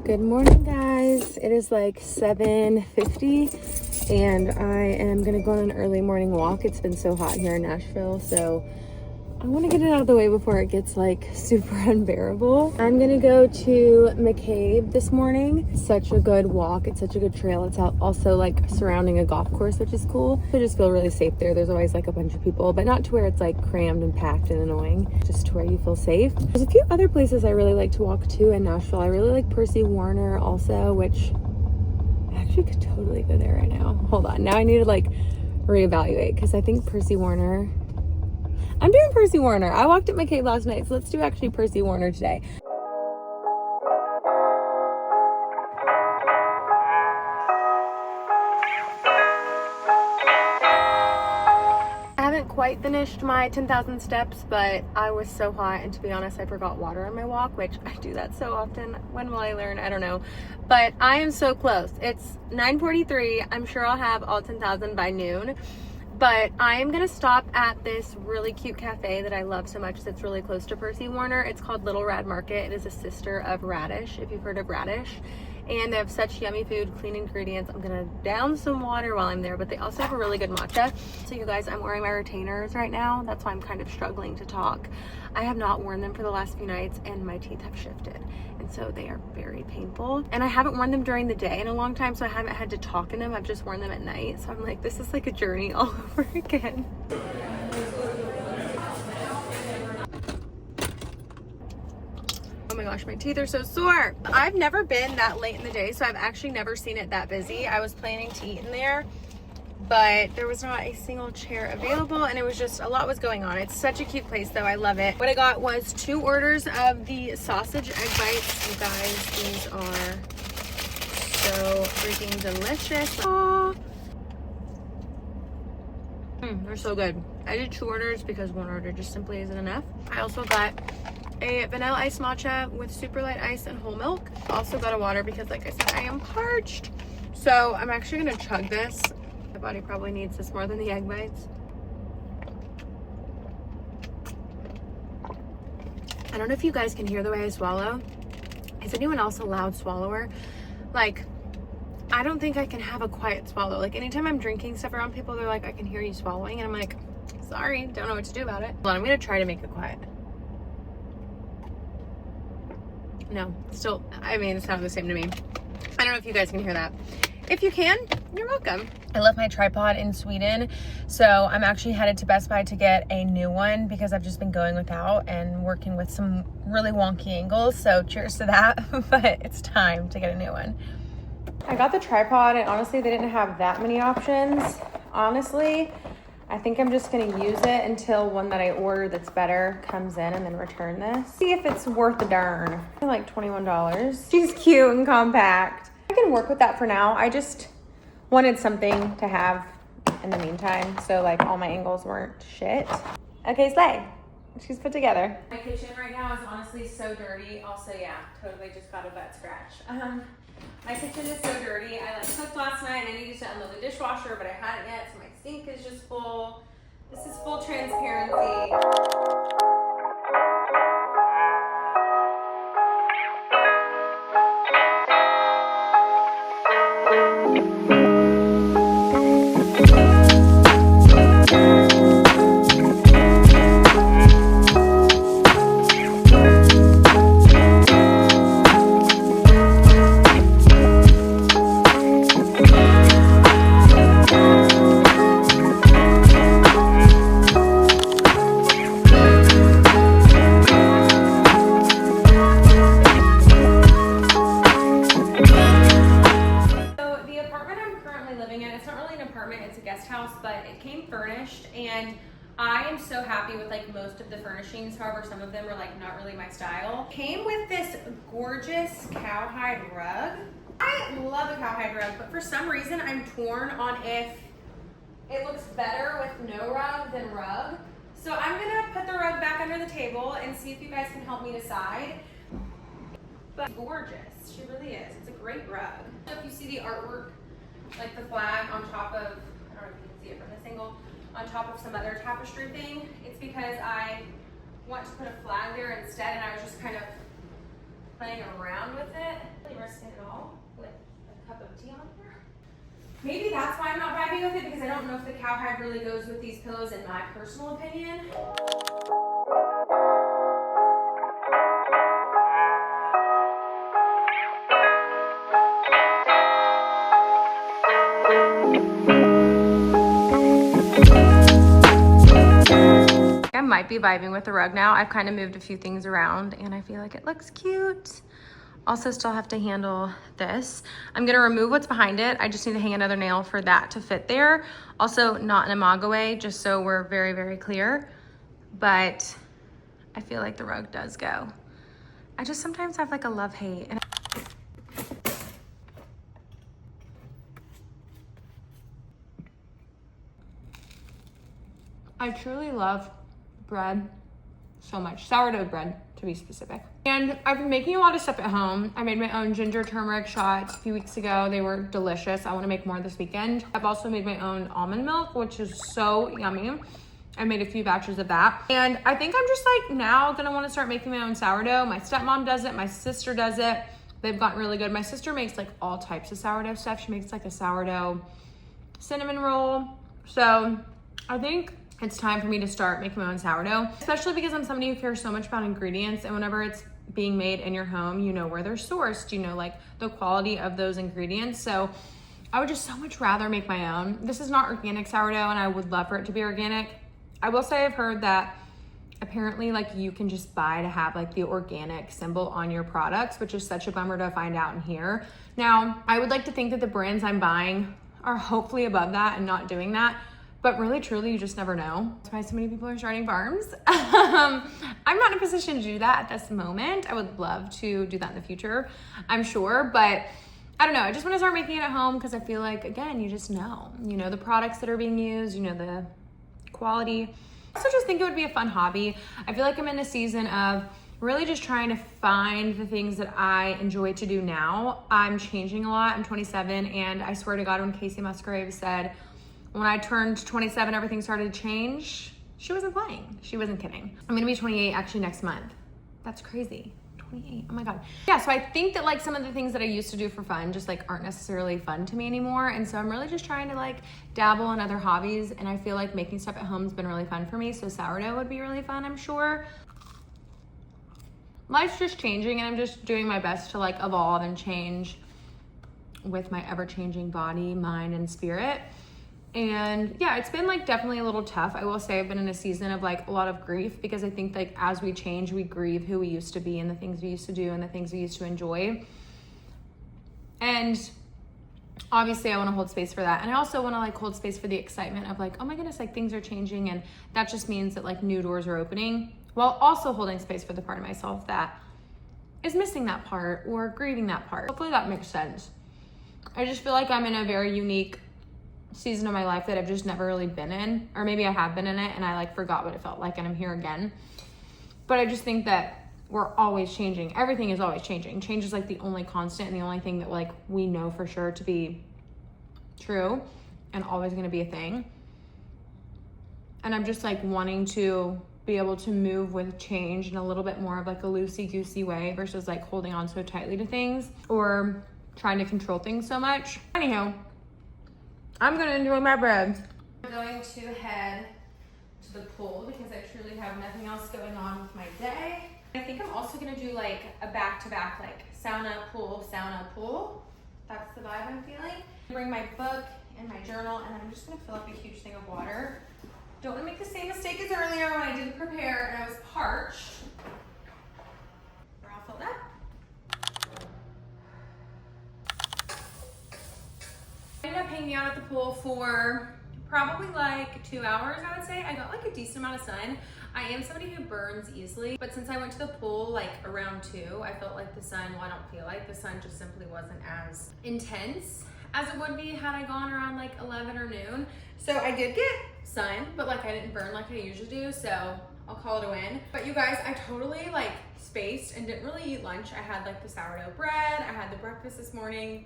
Good morning, guys. It is like 7:50 and I am gonna go on an early morning walk. It's been so hot here in Nashville, so I want to get it out of the way before it gets like super unbearable. I'm gonna go to McCabe this morning. Such a good walk. It's such a good trail. It's out also like surrounding a golf course, which is cool. I just feel really safe there. There's always like a bunch of people, but not to where it's like crammed and packed and annoying, just to where you feel safe. There's a few other places I really like to walk to in Nashville. I really like Percy Warner also, which I actually could totally go there right now. Hold on. Now I need to like reevaluate because I think Percy Warner, I'm doing Percy Warner. I walked at McCabe last night, so let's do actually Percy Warner today. I haven't quite finished my 10,000 steps, but I was so hot, and to be honest, I forgot water on my walk, which I do that so often. When will I learn? I don't know. But I am so close. It's 9:43. I'm sure I'll have all 10,000 by noon. But I am gonna stop at this really cute cafe that I love so much that's really close to Percy Warner. It's called Little Rad Market. It is a sister of Radish, if you've heard of Radish. And they have such yummy food, clean ingredients. I'm gonna down some water while I'm there, but they also have a really good matcha. So you guys, I'm wearing my retainers right now. That's why I'm kind of struggling to talk. I have not worn them for the last few nights and my teeth have shifted. And so they are very painful. And I haven't worn them during the day in a long time, so I haven't had to talk in them. I've just worn them at night. So I'm like, this is like a journey all over again. Oh my gosh, my teeth are so sore. I've never been that late in the day, so I've actually never seen it that busy. I was planning to eat in there, but there was not a single chair available, and it was just, a lot was going on. It's such a cute place though, I love it. What I got was 2 orders of the sausage egg bites. You guys, these are so freaking delicious. They're so good. I did 2 orders because 1 order just simply isn't enough. I also got a vanilla iced matcha with super light ice and whole milk. Also got a water because, like I said, I am parched. So I'm actually gonna chug this. My body probably needs this more than the egg bites. I don't know if you guys can hear the way I swallow. Is anyone else a loud swallower? Like, I don't think I can have a quiet swallow. Like, anytime I'm drinking stuff around people, they're like, I can hear you swallowing. And I'm like, sorry, don't know what to do about it. Well, I'm gonna try to make it quiet. No, still, I mean, it's not the same to me. I don't know if you guys can hear that. If you can, you're welcome. I left my tripod in Sweden, so I'm actually headed to Best Buy to get a new one because I've just been going without and working with some really wonky angles, so cheers to that. But it's time to get a new one. I got the tripod, and honestly, they didn't have that many options. Honestly, I think I'm just gonna use it until one that I ordered that's better comes in and then return this. See if it's worth the darn. I like $21. She's cute and compact. I can work with that for now. I just wanted something to have in the meantime, so like all my angles weren't shit. Okay, slay. She's put together. My kitchen right now is honestly so dirty. Also, yeah, totally just got a butt scratch. My kitchen is so dirty. I like cooked last night and I needed to unload the dishwasher, but I hadn't yet, so my sink is just full. This is full transparency. It's a guest house, but it came furnished, and I am so happy with like most of the furnishings. However, some of them are like not really my style. Came with this gorgeous cowhide rug. I love a cowhide rug, but for some reason I'm torn on if it looks better with no rug than rug. So I'm gonna put the rug back under the table and see if you guys can help me decide. But gorgeous, she really is. It's a great rug. So if you see the artwork, like the flag on top of, I don't know if you can see it from this angle, on top of some other tapestry thing, it's because I want to put a flag there instead, and I was just kind of playing around with it. Maybe that's why I'm not vibing with it, because I don't know if the cowhide really goes with these pillows in my personal opinion. I might be vibing with the rug now. I've kind of moved a few things around and I feel like it looks cute. Also still have to handle this. I'm gonna remove what's behind it. I just need to hang another nail for that to fit there. Also not in a MAGA way, just so we're very, very clear. But I feel like the rug does go. I just sometimes have like a love-hate. I truly love bread so much. Sourdough bread, to be specific. And I've been making a lot of stuff at home. I made my own ginger turmeric shots a few weeks ago. They were delicious. I want to make more this weekend. I've also made my own almond milk, which is so yummy. I made a few batches of that. And I think I'm just like now gonna want to start making my own sourdough. My stepmom does it, my sister does it. They've gotten really good. My sister makes like all types of sourdough stuff. She makes like a sourdough cinnamon roll. So I think it's time for me to start making my own sourdough, especially because I'm somebody who cares so much about ingredients, and whenever it's being made in your home, you know where they're sourced, you know like the quality of those ingredients. So I would just so much rather make my own. This is not organic sourdough and I would love for it to be organic. I will say I've heard that apparently like you can just buy to have like the organic symbol on your products, which is such a bummer to find out in here. Now, I would like to think that the brands I'm buying are hopefully above that and not doing that. But really, truly, you just never know. That's why so many people are starting farms. I'm not in a position to do that at this moment. I would love to do that in the future, I'm sure. But I don't know. I just want to start making it at home because I feel like, again, you just know. You know the products that are being used. You know the quality. So I just think it would be a fun hobby. I feel like I'm in a season of really just trying to find the things that I enjoy to do now. I'm changing a lot. I'm 27, and I swear to God, when Casey Musgrave said, when I turned 27, everything started to change, she wasn't playing. She wasn't kidding. I'm gonna be 28 actually next month. That's crazy. 28, oh my God. Yeah, so I think that like some of the things that I used to do for fun just like aren't necessarily fun to me anymore. And so I'm really just trying to like dabble in other hobbies. And I feel like making stuff at home has been really fun for me. So sourdough would be really fun, I'm sure. Life's just changing and I'm just doing my best to like evolve and change with my ever-changing body, mind, and spirit. And yeah, it's been like definitely a little tough. I will say I've been in a season of like a lot of grief because I think like as we change, we grieve who we used to be and the things we used to do and the things we used to enjoy. And obviously I want to hold space for that. And I also want to like hold space for the excitement of like, oh my goodness, like things are changing. And that just means that like new doors are opening, while also holding space for the part of myself that is missing that part or grieving that part. Hopefully that makes sense. I just feel like I'm in a very unique season of my life that I've just never really been in, or maybe I have been in it and I like forgot what it felt like and I'm here again. But I just think that we're always changing. Everything is always changing. Change is like the only constant and the only thing that like we know for sure to be true and always going to be a thing. And I'm just like wanting to be able to move with change in a little bit more of like a loosey-goosey way versus like holding on so tightly to things or trying to control things so much. Anyhow, I'm gonna enjoy my bread. I'm going to head to the pool because I truly have nothing else going on with my day. I think I'm also gonna do like a back-to-back like sauna, pool. That's the vibe I'm feeling. Bring my book and my journal and I'm just gonna fill up a huge thing of water. Don't wanna make the same mistake as earlier when I didn't prepare and I was parched. We're all filled up. I ended up hanging out at the pool for probably like 2 hours, I would say. I got like a decent amount of sun. I am somebody who burns easily, but since I went to the pool like around 2, I felt like the sun, well, I don't feel like the sun just simply wasn't as intense as it would be had I gone around like 11 or noon. So I did get sun, but like I didn't burn like I usually do, so I'll call it a win. But you guys, I totally like spaced and didn't really eat lunch. I had like the sourdough bread, I had the breakfast this morning,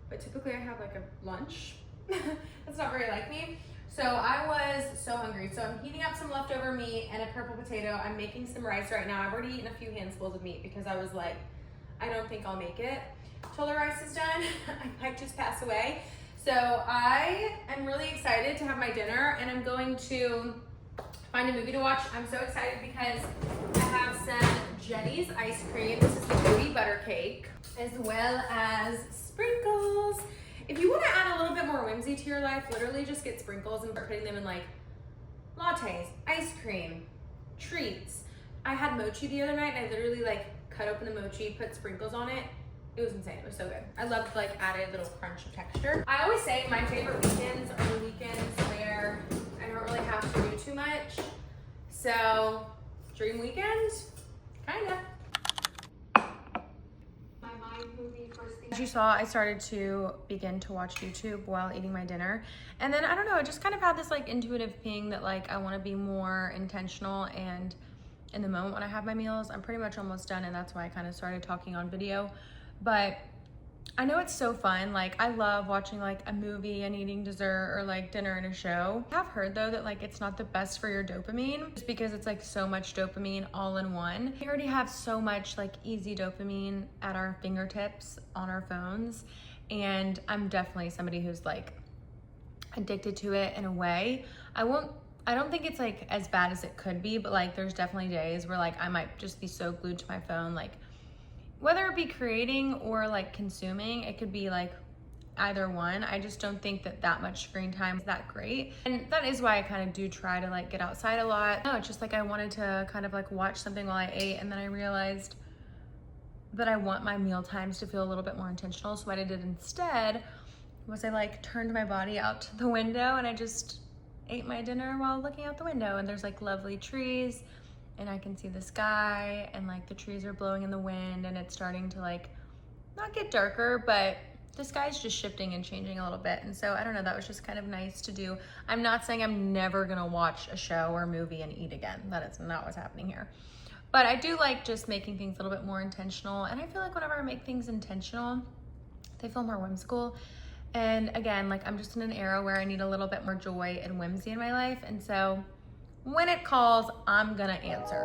but typically I have like a lunch. That's not very like me. So I was so hungry. So I'm heating up some leftover meat and a purple potato. I'm making some rice right now. I've already eaten a few handfuls of meat because I was like, I don't think I'll make it till the rice is done. I might just pass away. So I am really excited to have my dinner, and I'm going to find a movie to watch. I'm so excited because I have some Jenny's ice cream. This is the booty butter cake, as well as sprinkles. If you want to add a little bit more whimsy to your life, literally just get sprinkles and start putting them in like lattes, ice cream, treats. I had mochi the other night, and I literally like cut open the mochi, put sprinkles on it. It was insane. It was so good. I loved like added little crunch of texture. I always say my favorite weekends are the weekends where I don't really have to do too much. So dream weekend, kinda. My mind movie first thing. As you saw, I started to begin to watch YouTube while eating my dinner. And then I don't know, I just kind of had this like intuitive thing that like I want to be more intentional, and in the moment when I have my meals, I'm pretty much almost done, and that's why I kind of started talking on video. But I know it's so fun. Like I love watching like a movie and eating dessert or like dinner and a show. I have heard though that like it's not the best for your dopamine, just because it's like so much dopamine all in one. We already have so much like easy dopamine at our fingertips on our phones, and I'm definitely somebody who's like addicted to it in a way. I don't think it's like as bad as it could be, but like there's definitely days where like I might just be so glued to my phone, like whether it be creating or like consuming. It could be like either one. I just don't think that much screen time is that great. And that is why I kind of do try to like get outside a lot. No, it's just like I wanted to kind of like watch something while I ate, and then I realized that I want my meal times to feel a little bit more intentional. So what I did instead was I like turned my body out to the window, and I just ate my dinner while looking out the window, and there's like lovely trees, and I can see the sky, and like the trees are blowing in the wind, and it's starting to like not get darker, but the sky's just shifting and changing a little bit. And so I don't know, that was just kind of nice to do. I'm not saying I'm never gonna watch a show or movie and eat again. That is not what's happening here. But I do like just making things a little bit more intentional, and I feel like whenever I make things intentional, they feel more whimsical. And again, like I'm just in an era where I need a little bit more joy and whimsy in my life, and so when it calls, I'm gonna answer.